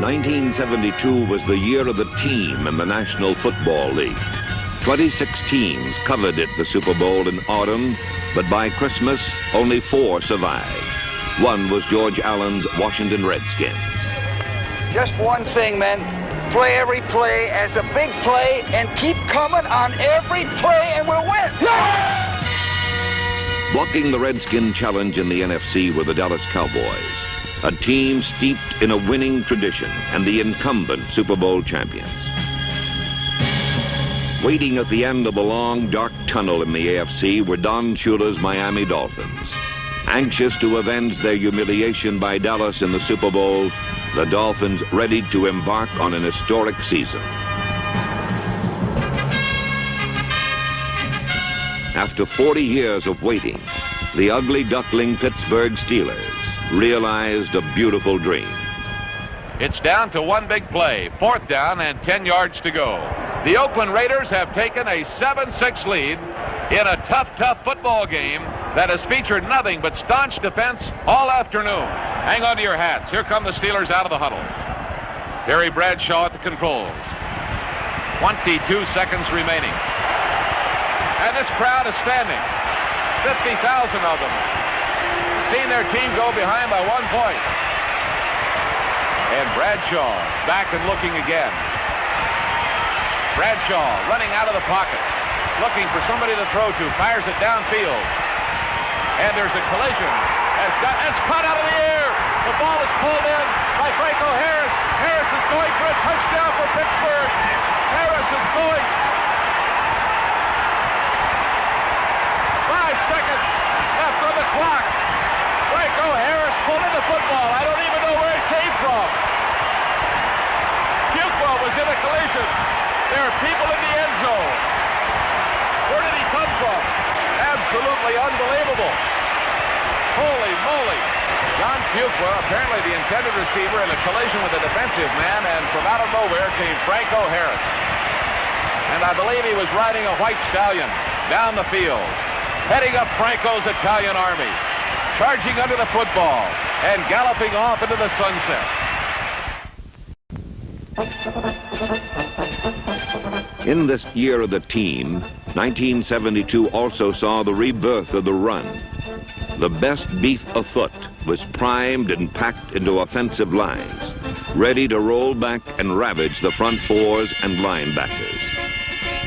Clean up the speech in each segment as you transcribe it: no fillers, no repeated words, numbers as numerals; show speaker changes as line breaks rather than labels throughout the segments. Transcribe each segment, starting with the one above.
1972 was the year of the team in the National Football League. 26 teams coveted the Super Bowl in autumn, but by Christmas, only 4 survived. One was George Allen's Washington Redskins.
Just one thing, men. Play every play as a big play and keep coming on every play and we'll win. Yeah!
Blocking the Redskin challenge in the NFC were the Dallas Cowboys, a team steeped in a winning tradition and the incumbent Super Bowl champions. Waiting at the end of the long, dark tunnel in the AFC were Don Shula's Miami Dolphins. Anxious to avenge their humiliation by Dallas in the Super Bowl, the Dolphins ready to embark on an historic season. After 40 years of waiting, the ugly duckling Pittsburgh Steelers realized a beautiful dream.
It's down to one big play, 4th down and 10 yards to go. The Oakland Raiders have taken a 7-6 lead in a tough football game that has featured nothing but staunch defense all afternoon. Hang on to your hats. Here come the Steelers out of the huddle. Terry Bradshaw at the controls. 22 seconds remaining. And this crowd is standing. 50,000 of them. Seen their team go behind by 1 point. And Bradshaw back and looking again. Bradshaw running out of the pocket, looking for somebody to throw to, fires it downfield. And there's a collision. It's caught out of the air. The ball is pulled in by Franco Harris. Harris is going for a touchdown for Pittsburgh. Harris is going. 5 seconds left on the clock. Franco Harris pulled in the football. I don't even know where it came from. Fuqua was in a collision. There are people in the end zone. Where did he come from? Absolutely unbelievable. Holy moly. John Fuqua, apparently the intended receiver, in a collision with a defensive man, and from out of nowhere came Franco Harris. And I believe he was riding a white stallion down the field, heading up Franco's Italian army, charging under the football and galloping off into the sunset.
In this year of the team, 1972 also saw the rebirth of the run. The best beef afoot was primed and packed into offensive lines, ready to roll back and ravage the front fours and linebackers.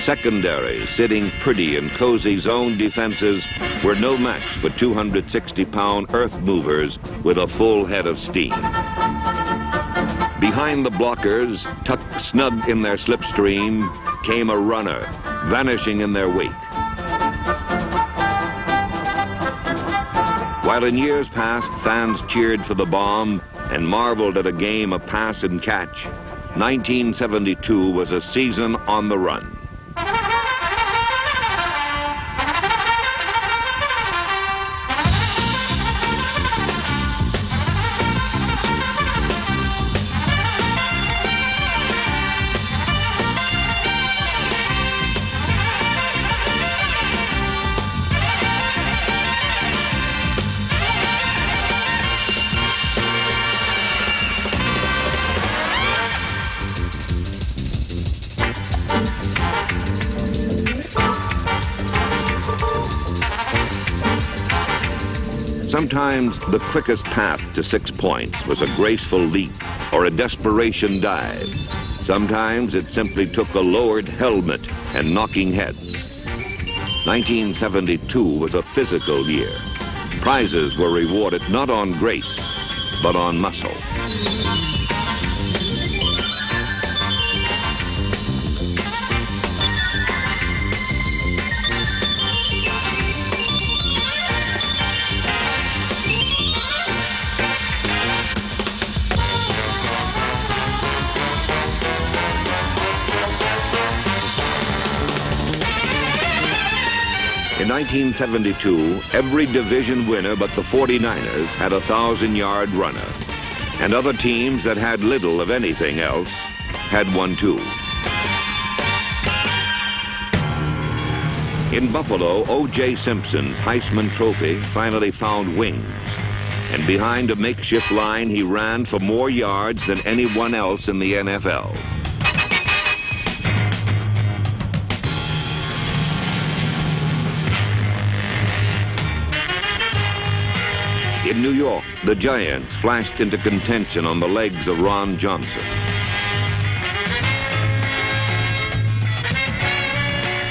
Secondaries, sitting pretty in cozy zone defenses, were no match for 260-pound earth movers with a full head of steam. Behind the blockers, tucked snug in their slipstream, came a runner, vanishing in their wake. While in years past, fans cheered for the bomb and marveled at a game of pass and catch, 1972 was a season on the run. Sometimes the quickest path to 6 points was a graceful leap or a desperation dive. Sometimes it simply took a lowered helmet and knocking heads. 1972 was a physical year. Prizes were rewarded not on grace, but on muscle. In 1972, every division winner but the 49ers had a 1,000-yard runner, and other teams that had little of anything else had one too. In Buffalo, O.J. Simpson's Heisman Trophy finally found wings, And behind a makeshift line, he ran for more yards than anyone else in the NFL. In New York, the Giants flashed into contention on the legs of Ron Johnson.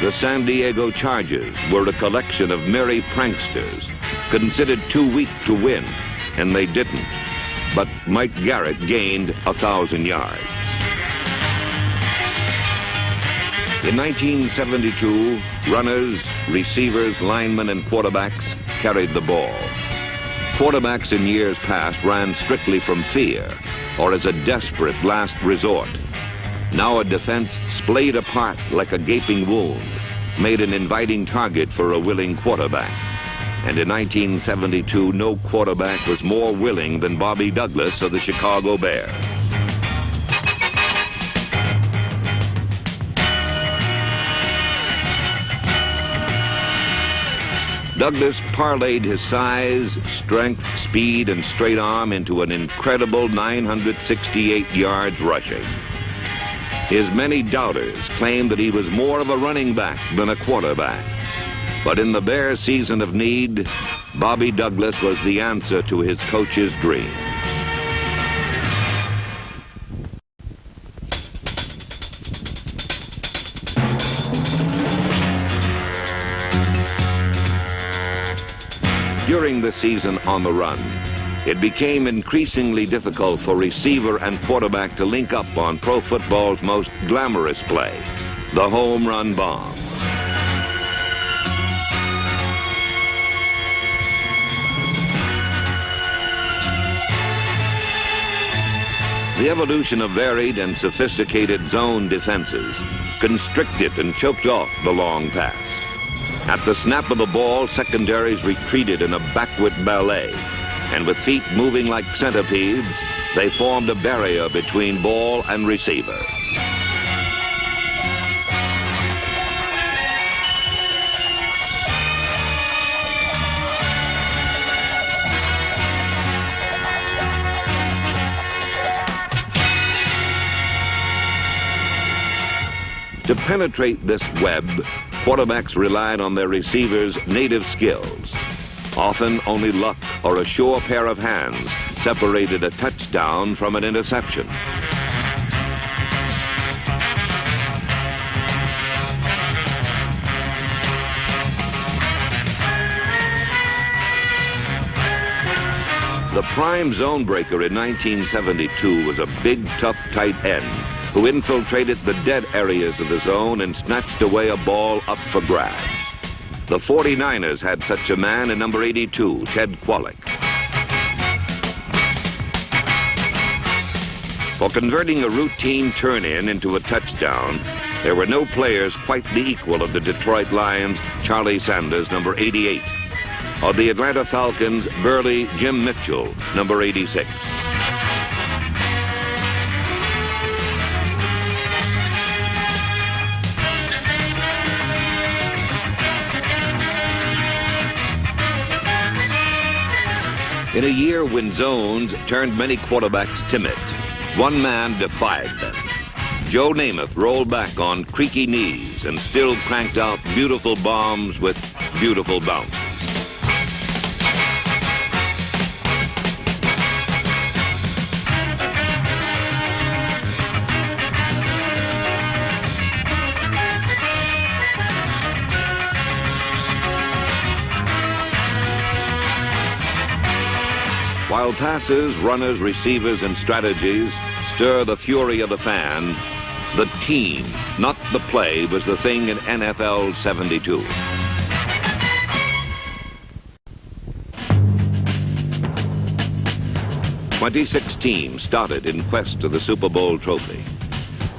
The San Diego Chargers were a collection of merry pranksters, considered too weak to win, and they didn't. But Mike Garrett gained 1,000 yards. In 1972, runners, receivers, linemen, and quarterbacks carried the ball. Quarterbacks in years past ran strictly from fear or as a desperate last resort. Now a defense splayed apart like a gaping wound made an inviting target for a willing quarterback. And in 1972, no quarterback was more willing than Bobby Douglas of the Chicago Bears. Douglas parlayed his size, strength, speed, and straight arm into an incredible 968 yards rushing. His many doubters claimed that he was more of a running back than a quarterback. But in the Bears' season of need, Bobby Douglas was the answer to his coach's dream. During the season on the run, it became increasingly difficult for receiver and quarterback to link up on pro football's most glamorous play, the home run bomb. The evolution of varied and sophisticated zone defenses constricted and choked off the long pass. At the snap of the ball, secondaries retreated in a backward ballet, and with feet moving like centipedes, they formed a barrier between ball and receiver. To penetrate this web, quarterbacks relied on their receivers' native skills. Often only luck or a sure pair of hands separated a touchdown from an interception. The prime zone breaker in 1972 was a big, tough tight end who infiltrated the dead areas of the zone and snatched away a ball up for grabs. The 49ers had such a man in number 82, Ted Kwolek. For converting a routine turn-in into a touchdown, there were no players quite the equal of the Detroit Lions' Charlie Sanders, number 88, or the Atlanta Falcons' burly Jim Mitchell, number 86. In a year when zones turned many quarterbacks timid, one man defied them. Joe Namath rolled back on creaky knees and still cranked out beautiful bombs with beautiful bounces. While passes, runners, receivers, and strategies stir the fury of the fan, the team, not the play, was the thing in NFL 72. "26 teams started in quest of the Super Bowl trophy.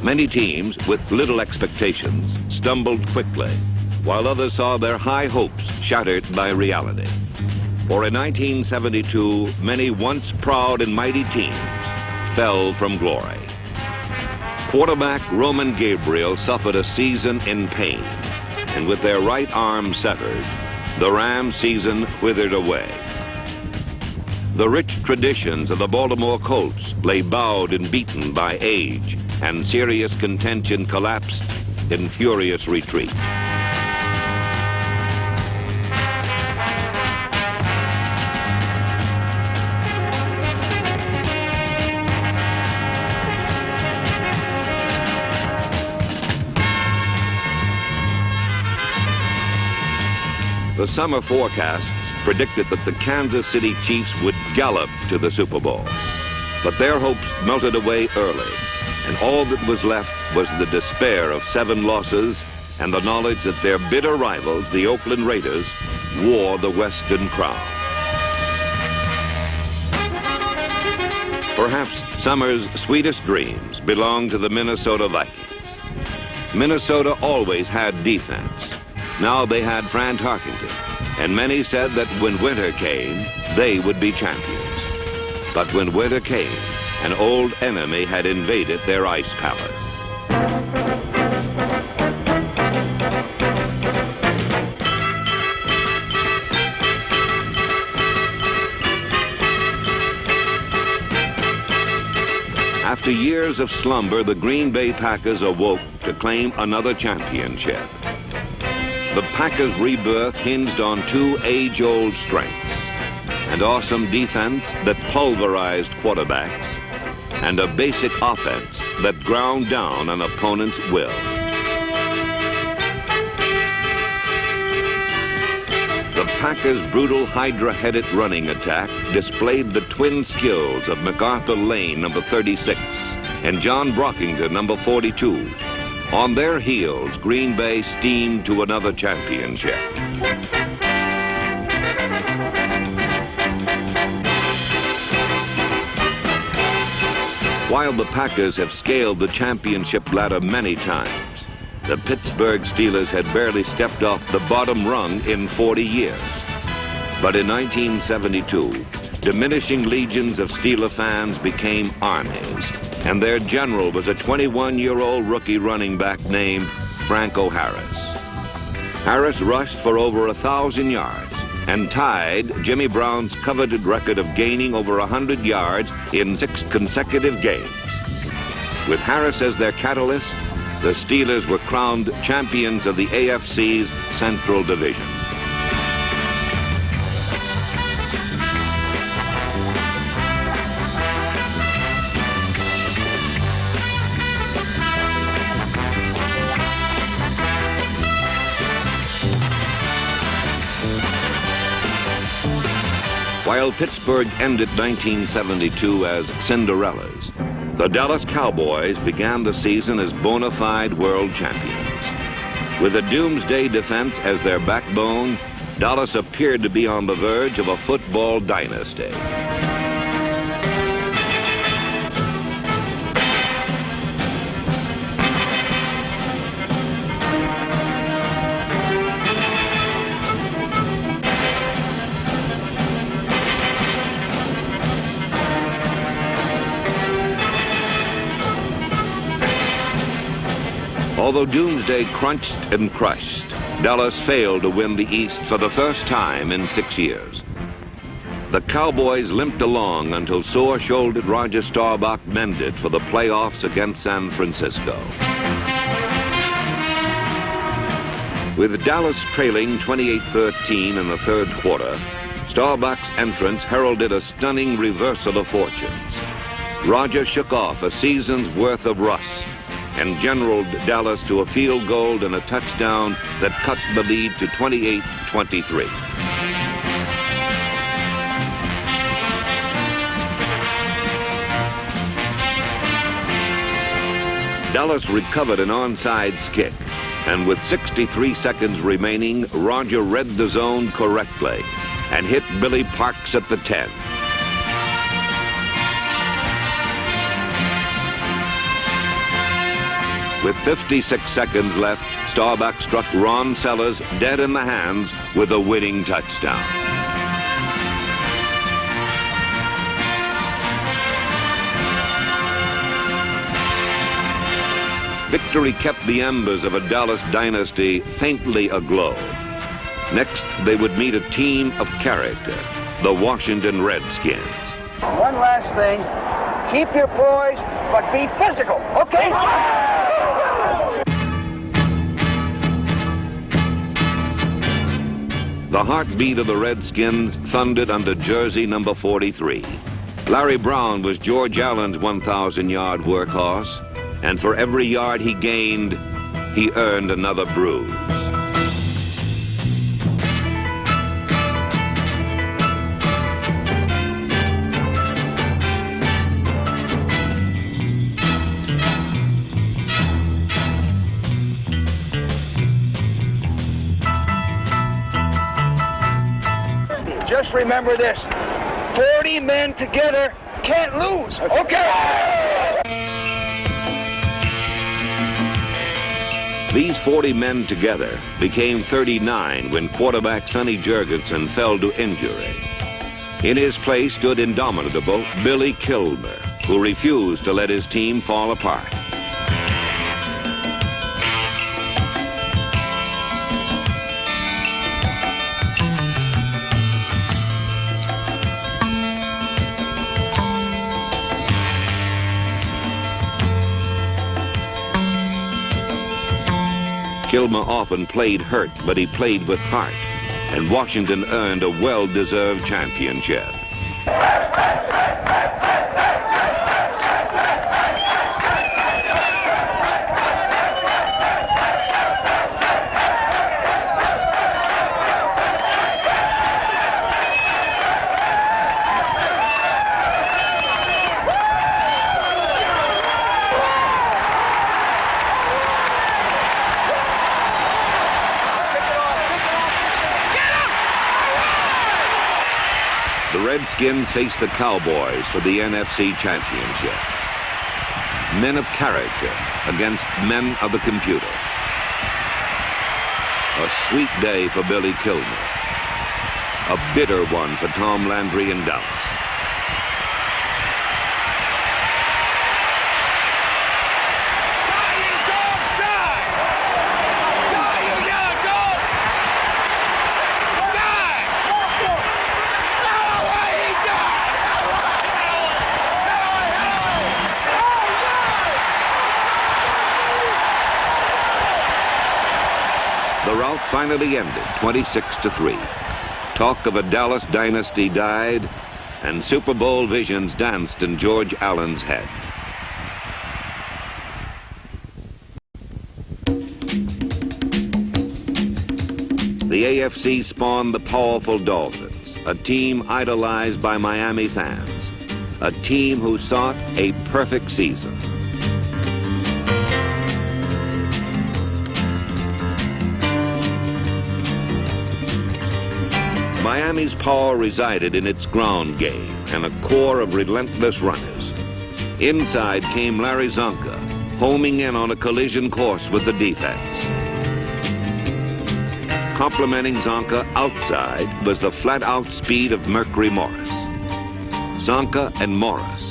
Many teams, with little expectations, stumbled quickly, while others saw their high hopes shattered by reality. For in 1972, many once proud and mighty teams fell from glory. Quarterback Roman Gabriel suffered a season in pain, and with their right arm severed, the Rams season withered away. The rich traditions of the Baltimore Colts lay bowed and beaten by age, and serious contention collapsed in furious retreat. The summer forecasts predicted that the Kansas City Chiefs would gallop to the Super Bowl. But their hopes melted away early, and all that was left was the despair of 7 losses and the knowledge that their bitter rivals, the Oakland Raiders, wore the Western crown. Perhaps summer's sweetest dreams belonged to the Minnesota Vikings. Minnesota always had defense. Now they had Fran Tarkenton, and many said that when winter came, they would be champions. But when winter came, an old enemy had invaded their ice palace. After years of slumber, the Green Bay Packers awoke to claim another championship. The Packers' rebirth hinged on 2 age-old strengths: an awesome defense that pulverized quarterbacks, and a basic offense that ground down an opponent's will. The Packers' brutal Hydra-headed running attack displayed the twin skills of MacArthur Lane, number 36, and John Brockington, number 42. On their heels, Green Bay steamed to another championship. While the Packers have scaled the championship ladder many times, the Pittsburgh Steelers had barely stepped off the bottom rung in 40 years. But in 1972, diminishing legions of Steeler fans became armies, and their general was a 21-year-old rookie running back named Franco Harris. Harris rushed for over 1,000 yards and tied Jimmy Brown's coveted record of gaining over 100 yards in 6 consecutive games. With Harris as their catalyst, the Steelers were crowned champions of the AFC's Central Division. While Pittsburgh ended 1972 as Cinderellas, the Dallas Cowboys began the season as bona fide world champions. With a doomsday defense as their backbone, Dallas appeared to be on the verge of a football dynasty. Although Doomsday crunched and crushed, Dallas failed to win the East for the first time in 6 years. The Cowboys limped along until sore-shouldered Roger Staubach mended for the playoffs against San Francisco. With Dallas trailing 28-13 in the third quarter, Staubach's entrance heralded a stunning reversal of fortunes. Roger shook off a season's worth of rust and generaled Dallas to a field goal and a touchdown that cut the lead to 28-23. Dallas recovered an onside kick, and with 63 seconds remaining, Roger read the zone correctly and hit Billy Parks at the 10. With 56 seconds left, Staubach struck Ron Sellers dead in the hands with a winning touchdown. Victory kept the embers of a Dallas dynasty faintly aglow. Next, they would meet a team of character, the Washington Redskins.
One last thing. Keep your poise, but be physical, okay?
The heartbeat of the Redskins thundered under jersey number 43. Larry Brown was George Allen's 1,000-yard workhorse, and for every yard he gained, he earned another bruise.
Just remember this, 40 men together can't lose, okay?
These 40 men together became 39 when quarterback Sonny Jurgensen fell to injury. In his place stood indomitable Billy Kilmer, who refused to let his team fall apart. Kilmer often played hurt, but he played with heart, and Washington earned a well-deserved championship. The Redskins faced the Cowboys for the NFC Championship. Men of character against men of the computer. A sweet day for Billy Kilmer. A bitter one for Tom Landry in Dallas. The rout finally ended, 26-3. Talk of a Dallas dynasty died, and Super Bowl visions danced in George Allen's head. The AFC spawned the powerful Dolphins, a team idolized by Miami fans, a team who sought a perfect season. Miami's power resided in its ground game and a core of relentless runners. Inside came Larry Csonka, homing in on a collision course with the defense. Complementing Csonka outside was the flat-out speed of Mercury Morris. Csonka and Morris,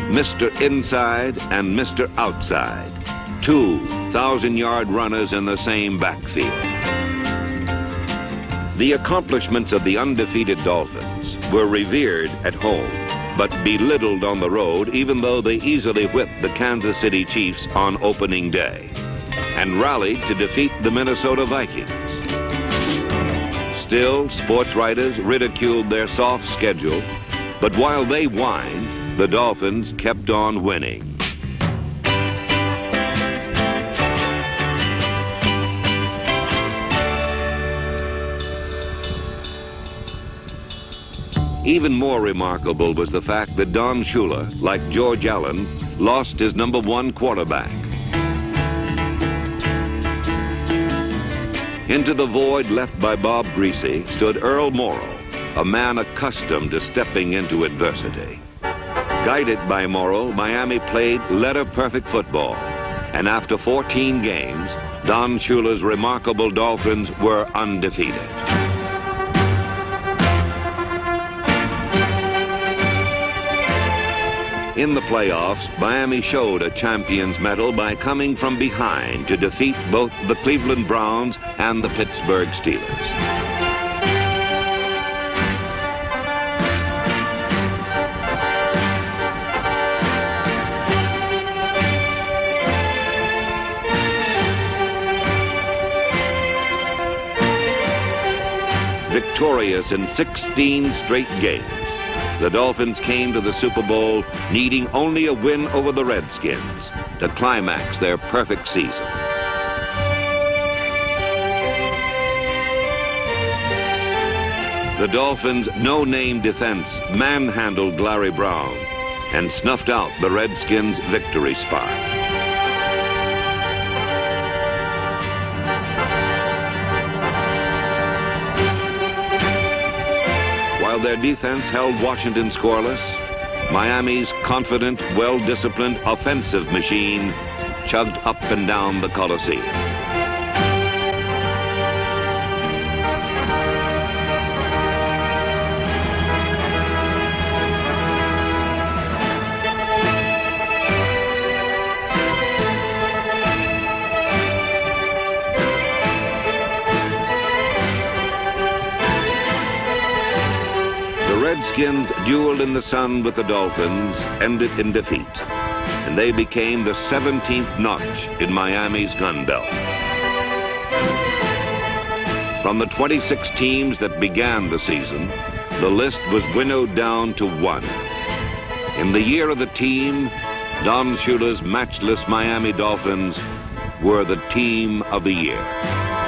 Mr. Inside and Mr. Outside, 2 1,000-yard runners in the same backfield. The accomplishments of the undefeated Dolphins were revered at home, but belittled on the road, even though they easily whipped the Kansas City Chiefs on opening day and rallied to defeat the Minnesota Vikings. Still, sports writers ridiculed their soft schedule, but while they whined, the Dolphins kept on winning. Even more remarkable was the fact that Don Shula, like George Allen, lost his number 1 quarterback. Into the void left by Bob Greasy stood Earl Morrall, a man accustomed to stepping into adversity. Guided by Morrall, Miami played letter-perfect football, and after 14 games, Don Shula's remarkable Dolphins were undefeated. In the playoffs, Miami showed a champion's mettle by coming from behind to defeat both the Cleveland Browns and the Pittsburgh Steelers. victorious in 16 straight games, the Dolphins came to the Super Bowl needing only a win over the Redskins to climax their perfect season. The Dolphins' no-name defense manhandled Larry Brown and snuffed out the Redskins' victory spark. While their defense held Washington scoreless, Miami's confident, well-disciplined offensive machine chugged up and down the Coliseum. The Redskins' duel in the sun with the Dolphins ended in defeat, and they became the 17th notch in Miami's gun belt. From the 26 teams that began the season, the list was winnowed down to one. In the year of the team, Don Shula's matchless Miami Dolphins were the team of the year.